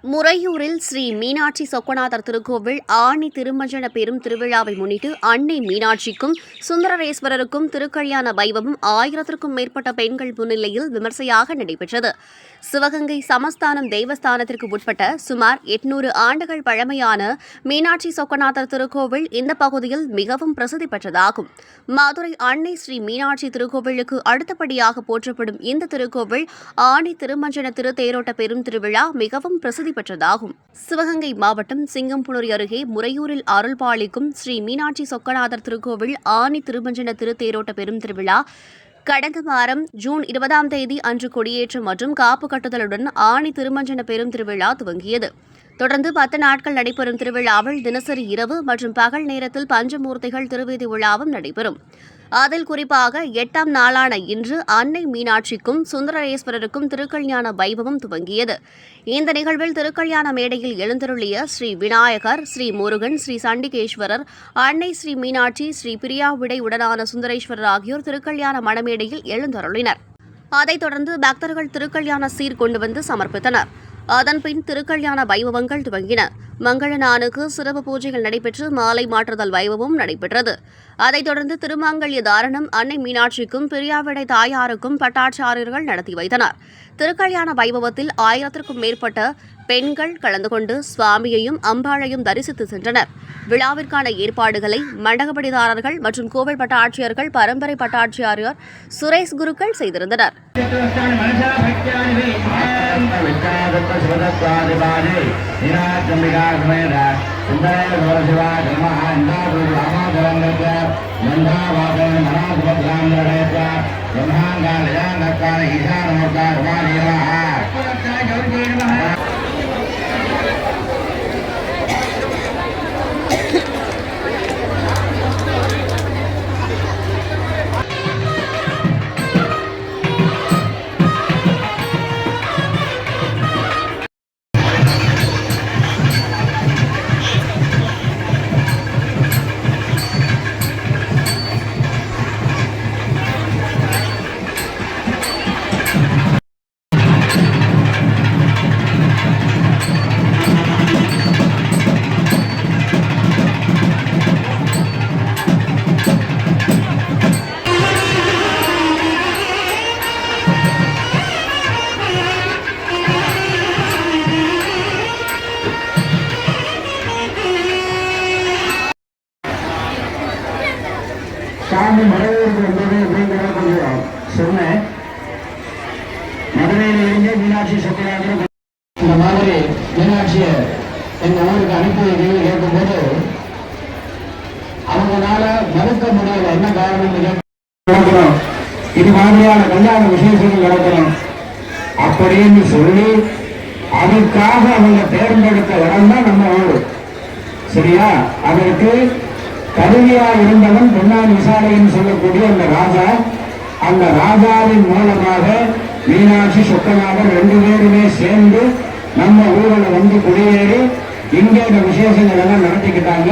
முறையூரில் ஸ்ரீ மீனாட்சி சொக்கநாதர் திருக்கோவில் ஆணி திருமஞ்சன பெரும் திருவிழாவை முன்னிட்டு அன்னை மீனாட்சிக்கும் சுந்தரேஸ்வரருக்கும் திருக்கல்யாண வைபவம் 1000க்கும் மேற்பட்ட பெண்கள் முன்னிலையில் விமர்சையாக நடைபெற்றது. சிவகங்கை சமஸ்தானம் தேவஸ்தானத்திற்கு உட்பட்ட சுமார் 800 ஆண்டுகள் பழமையான மீனாட்சி சொக்கநாதர் திருக்கோவில் இந்த பகுதியில் மிகவும் பிரசித்தி பெற்றதாகும். மதுரை அன்னை ஸ்ரீ மீனாட்சி திருக்கோவிலுக்கு அடுத்தபடியாக போற்றப்படும் இந்த திருக்கோவில் ஆணி திருமஞ்சன திருத்தேரோட்ட பெரும் திருவிழா மிகவும் பிரசித்தி பெற்றதாகும். சிவகங்கை மாவட்டம் சிங்கம்புணரி அருகே முறையூரில் அருள்பாலிக்கும் ஸ்ரீ மீனாட்சி சொக்கநாதர் திருக்கோவில் ஆணி திருமஞ்சன திருத்தேரோட்ட பெரும் திருவிழா கடந்த வாரம் ஜூன் 20ஆம் தேதி அன்று கொடியேற்றம் மற்றும் காப்பு கட்டுதலுடன் ஆணி திருமஞ்சன பெரும் திருவிழா துவங்கியது. தொடர்ந்து 10 நாட்கள் நடைபெறும் திருவிழாவில் தினசரி இரவு மற்றும் பகல் நேரத்தில் பஞ்சமூர்த்திகள் திருவீதி விழாவும் நடைபெறும். அதில் குறிப்பாக 8ஆம் நாளான இன்று அன்னை மீனாட்சிக்கும் சுந்தரேஸ்வரருக்கும் திருக்கல்யாண வைபவம் துவங்கியது. இந்த நிகழ்வில் திருக்கல்யாண மேடையில் எழுந்தருளிய ஸ்ரீ விநாயகர், ஸ்ரீ முருகன், ஸ்ரீ சண்டிகேஸ்வரர், அன்னை ஸ்ரீ மீனாட்சி, ஸ்ரீ பிரியாவிடை உடனான சுந்தரேஸ்வரர் ஆகியோர் திருக்கல்யாண மணமேடையில் எழுந்தருளினர். அதைத் தொடர்ந்து பக்தர்கள் திருக்கல்யாண சீர் கொண்டு வந்து சமர்ப்பித்தனர். அதன்பின் திருக்கல்யாண வைபவங்கள் துவங்கின. மங்களநானுக்கு சிறப்பு பூஜைகள் நடைபெற்று மாலை மாற்றுதல் வைபவம் நடைபெற்றது. அதைத் தொடர்ந்து திருமாங்கல்ய தாரணம் அன்னை மீனாட்சிக்கும் பிரியாவிடை தாயாருக்கும் பட்டாச்சாரியர்கள் நடத்தி வைத்தனர். திருக்கல்யாண வைபவத்தில் 1000க்கும் மேற்பட்ட பெண்கள் கலந்து கொண்டு சுவாமியையும் அம்பாளையும் தரிசித்து சென்றனர். விழாவிற்கான ஏற்பாடுகளை மண்டகப்படிதாரர்கள் மற்றும் கோவில் பட்டாட்சியர்கள், பரம்பரை பட்டாட்சியர் சுரேஷ் குருக்கள் செய்திருந்தனர். சாமி மதுரைக்கு வந்தது அப்படிங்கிற கொஞ்சம் சொன்னேன். மதுரையிலிருந்து மீனாட்சி சொக்கநாதர் இந்த மாதிரி மீனாட்சியை எங்கள் ஊருக்கு அனுப்பி வைக்கணும்னு கேட்கும்போது அவங்களால மறுக்க முடியல. என்ன காரணம் நடக்கணும், இது மாதிரியான கல்யாண விசேஷங்கள் நடக்கணும் அப்படின்னு சொல்லி அதுக்காக அவங்க தேர்ந்தெடுத்த இடம் தான் நம்ம ஊர். சரியா? அதற்கு கருவியா இருந்தவன் பொன்னான் விசாலைன்னு சொல்லக்கூடிய அந்த ராஜா, அந்த ராஜாவின் மூலமாக மீனாட்சி சொக்கநாதர் 2 பேருமே சேர்ந்து நம்ம ஊரில் வந்து குடியேறி இங்கே இந்த விசேஷங்கள் எல்லாம் நடத்திக்கிட்டாங்க.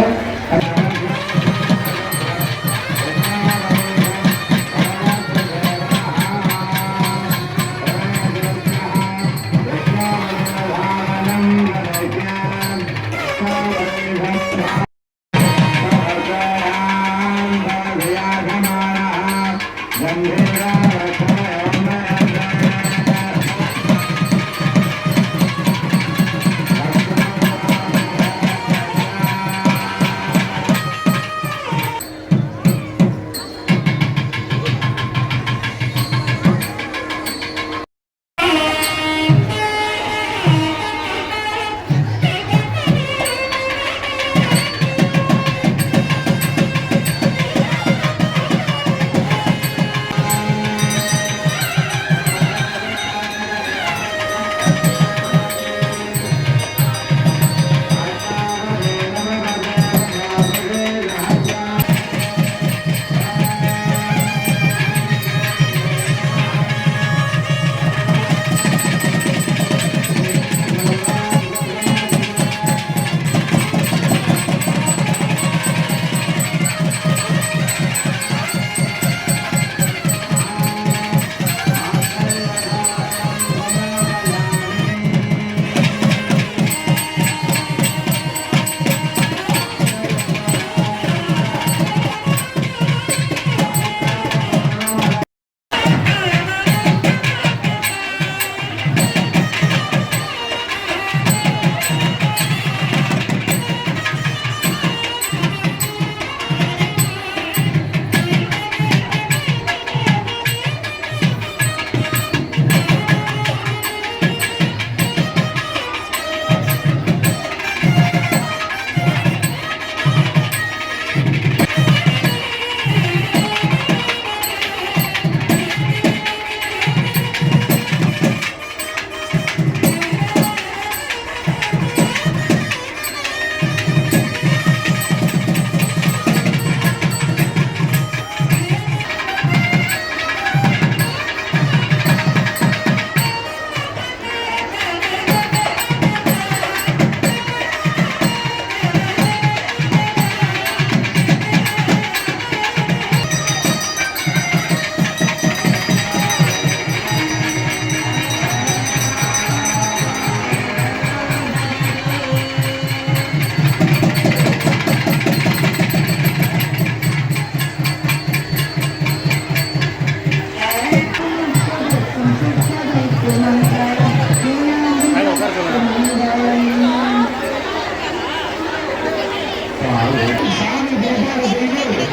ஏற்பாடு செய்து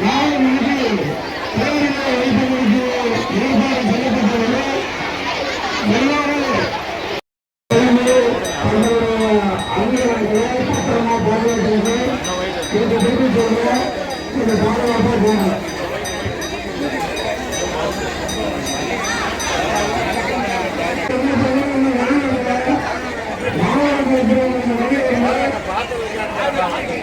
4 மணிக்கு தேர்தலை வைப்பதற்கு ஏற்பாடு செய்யப்பட்டுள்ளது. எல்லாரும் அங்கீகாரங்களை பத்திரமா பாதுகாத்து இந்த தெரிவித்தவங்க இந்த பாதுகாப்பா போகணும். மாவட்டத்தில்